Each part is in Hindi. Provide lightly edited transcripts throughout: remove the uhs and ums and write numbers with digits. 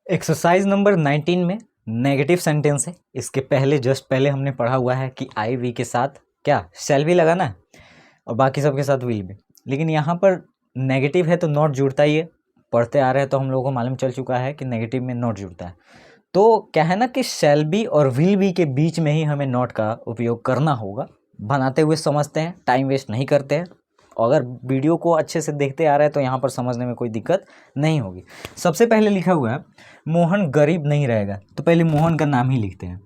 एक्सरसाइज नंबर 19 में नेगेटिव सेंटेंस है। इसके पहले जस्ट पहले हमने पढ़ा हुआ है कि आई वी के साथ क्या शैल भी लगाना है और बाकी सब के साथ विल भी, लेकिन यहाँ पर नेगेटिव है तो नॉट जुड़ता ही है। पढ़ते आ रहे हैं तो हम लोगों को मालूम चल चुका है कि नेगेटिव में नॉट जुड़ता है। तो क्या है ना कि शैल बी और विल बी के बीच में ही हमें नॉट का उपयोग करना होगा। बनाते हुए समझते हैं, टाइम वेस्ट नहीं करते हैं। अगर वीडियो को अच्छे से देखते आ रहे हैं तो यहाँ पर समझने में कोई दिक्कत नहीं होगी। सबसे पहले लिखा हुआ है मोहन गरीब नहीं रहेगा, तो पहले मोहन का नाम ही लिखते हैं।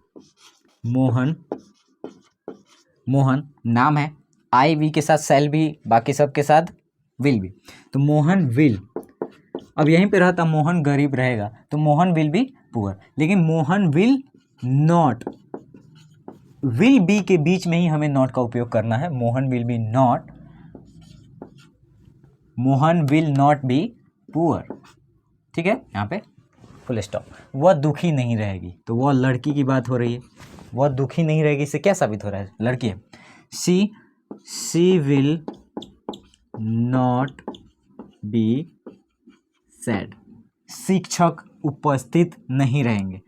मोहन, मोहन नाम है, आई वी के साथ शैल भी, बाकी सब के साथ विल भी, तो मोहन विल। अब यहीं पे रहता मोहन गरीब रहेगा तो मोहन विल बी पुअर, लेकिन Mohan will not, will be के बीच में ही हमें नॉट का उपयोग करना है। Mohan will be not, Mohan will not be poor. ठीक है, यहाँ पे फुल स्टॉप। वह दुखी नहीं रहेगी, तो वह लड़की की बात हो रही है। वह दुखी नहीं रहेगी, इससे क्या साबित हो रहा है? लड़की है। She will not be sad, शिक्षक उपस्थित नहीं रहेंगे।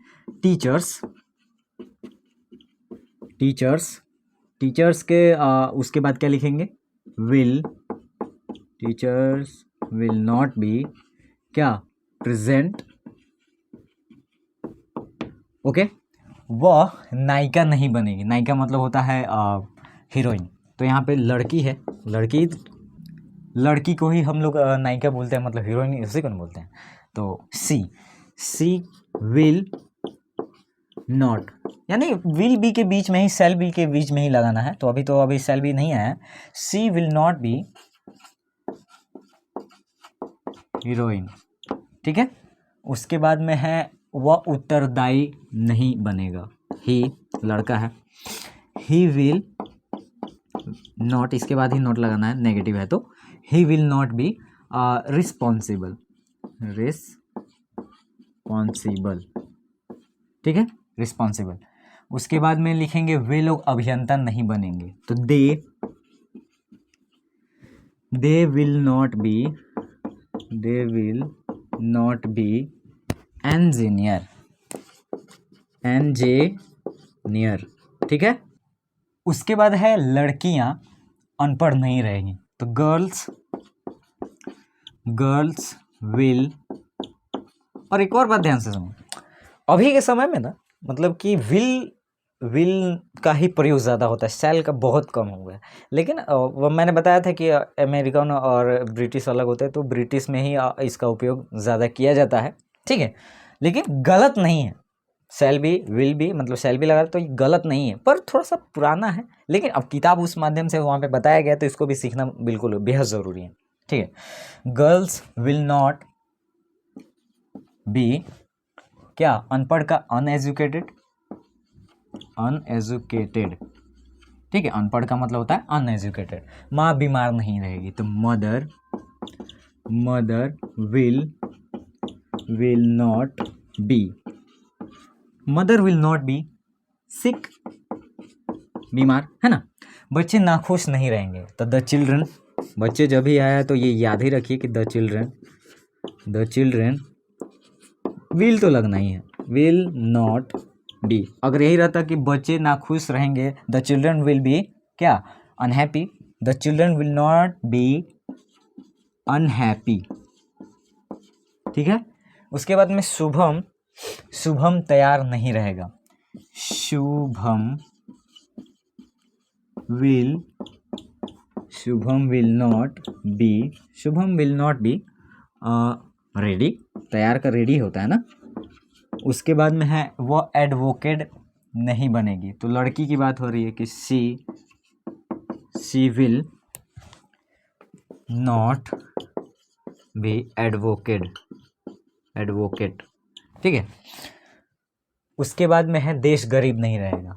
टीचर्स के उसके बाद क्या लिखेंगे? टीचर्स विल नॉट बी क्या? प्रेजेंट। ओके। वह नायिका नहीं बनेगी। नायिका मतलब होता है हीरोइन। तो यहाँ पे लड़की है, लड़की को ही हम लोग नायिका बोलते हैं, मतलब हीरोइन उसी को नहीं बोलते हैं। तो सी विल नॉट, यानी विल बी के बीच में ही शैल बी के बीच में ही लगाना है। तो अभी शैल बी नहीं आया। सी विल नॉट बी हीरोइन। ठीक है। उसके बाद में है वह उत्तरदायी नहीं बनेगा। ही लड़का है। ही विल नॉट, इसके बाद ही नॉट लगाना है, नेगेटिव है तो he will not be responsible. ठीक है, रिस्पॉन्सिबल। उसके बाद में लिखेंगे वे लोग अभियंता नहीं बनेंगे, तो they will not B engineer. ठीक है। उसके बाद है लड़कियां अनपढ़ नहीं रहेंगी, तो गर्ल्स विल। और एक और बात ध्यान से सुनो, अभी के समय में ना मतलब कि विल का ही प्रयोग ज़्यादा होता है, शैल का बहुत कम हो गया। लेकिन वो मैंने बताया था कि अमेरिकन और ब्रिटिश अलग होते हैं, तो ब्रिटिश में ही इसका उपयोग ज़्यादा किया जाता है। ठीक है, लेकिन गलत नहीं है। शैल बी विल बी, मतलब शैल बी लगा तो ये गलत नहीं है, पर थोड़ा सा पुराना है। लेकिन अब किताब उस माध्यम से वहाँ पे बताया गया, तो इसको भी सीखना बिल्कुल बेहद ज़रूरी है। ठीक है। गर्ल्स विल नॉट बी क्या? अनपढ़ का अनएजुकेटेड। ठीक है, अनपढ़ का मतलब होता है अनएजुकेटेड। माँ बीमार नहीं रहेगी, तो मदर विल नॉट बी सिक, बीमार है ना। बच्चे नाखुश नहीं रहेंगे, तो द चिल्ड्रन। बच्चे जब भी आया तो ये याद ही रखिए कि द चिल्ड्रन विल तो लगना ही है, विल नॉट बी। अगर यही रहता कि बच्चे नाखुश रहेंगे, द चिल्ड्रन विल बी क्या? Unhappy. The children will not be unhappy. ठीक है। उसके बाद में शुभम तैयार नहीं रहेगा। Shubham will not be ready. तैयार का रेडी होता है ना। उसके बाद में है वो एडवोकेट नहीं बनेगी, तो लड़की की बात हो रही है कि she will not B advocate. ठीक है। उसके बाद में है देश गरीब नहीं रहेगा।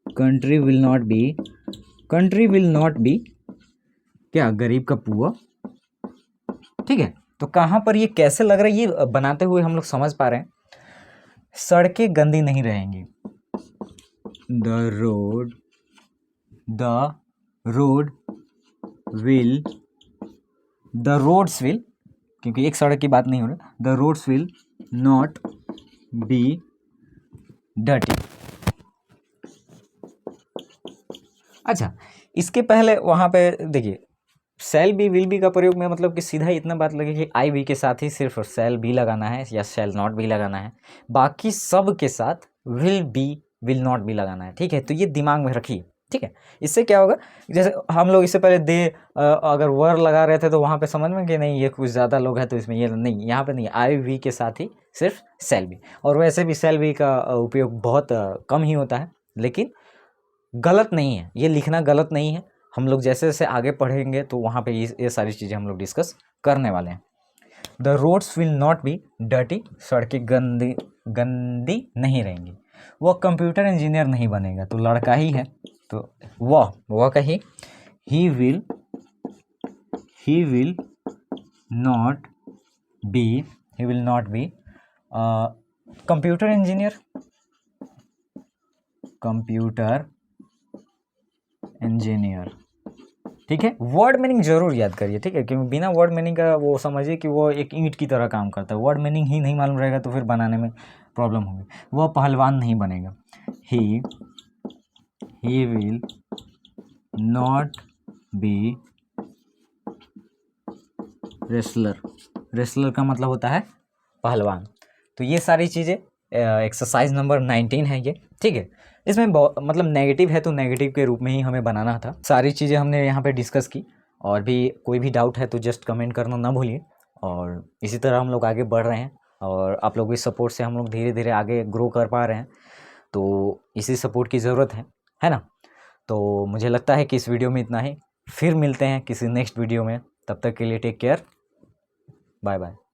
कंट्री विल नॉट बी क्या? गरीब का पुअर। ठीक है। तो कहाँ पर ये कैसे लग रहा है, ये बनाते हुए हम लोग समझ पा रहे हैं। सड़कें गंदी नहीं रहेंगी। द रोड्स विल क्योंकि एक सड़क की बात नहीं हो रही, the roads will not be dirty. अच्छा, इसके पहले वहाँ पे देखिए सेल बी विल बी का प्रयोग में मतलब कि सीधा इतना बात लगे कि आई वी के साथ ही सिर्फ सेल बी लगाना है या सेल नॉट बी लगाना है, बाकी सब के साथ will be will not B लगाना है। ठीक है, तो ये दिमाग में रखिए। ठीक है, इससे क्या होगा, जैसे हम लोग इससे पहले दे अगर वर लगा रहे थे तो वहाँ पे समझ में कि नहीं ये कुछ ज़्यादा लोग हैं तो इसमें ये नहीं, यहाँ पे नहीं, आई वी के साथ ही सिर्फ सेल बी। और वैसे भी सेल बी का उपयोग बहुत कम ही होता है, लेकिन गलत नहीं है, ये लिखना गलत नहीं है। हम लोग जैसे जैसे आगे पढ़ेंगे तो वहाँ पे ये सारी चीज़ें हम लोग डिस्कस करने वाले हैं। The roads will not be dirty, सड़कें गंदी गंदी नहीं रहेंगी। वह कंप्यूटर इंजीनियर नहीं बनेगा, तो लड़का ही है, तो वह कही he will not B computer engineer. ठीक है, वर्ड मीनिंग जरूर याद करिए। ठीक है, क्योंकि बिना वर्ड मीनिंग का वो समझिए कि वो एक ईंट की तरह काम करता है। वर्ड मीनिंग ही नहीं मालूम रहेगा तो फिर बनाने में प्रॉब्लम होगी। वह पहलवान नहीं बनेगा, he will not B wrestler का मतलब होता है पहलवान। तो ये सारी चीज़ें एक्सरसाइज नंबर 19 है ये। ठीक है, इसमें मतलब नेगेटिव है तो नेगेटिव के रूप में ही हमें बनाना था। सारी चीज़ें हमने यहाँ पे डिस्कस की, और भी कोई भी डाउट है तो जस्ट कमेंट करना ना भूलिए। और इसी तरह हम लोग आगे बढ़ रहे हैं, और आप लोगों की सपोर्ट से हम लोग धीरे धीरे आगे ग्रो कर पा रहे हैं। तो इसी सपोर्ट की ज़रूरत है ना। तो मुझे लगता है कि इस वीडियो में इतना ही, फिर मिलते हैं किसी नेक्स्ट वीडियो में। तब तक के लिए टेक केयर, बाय बाय।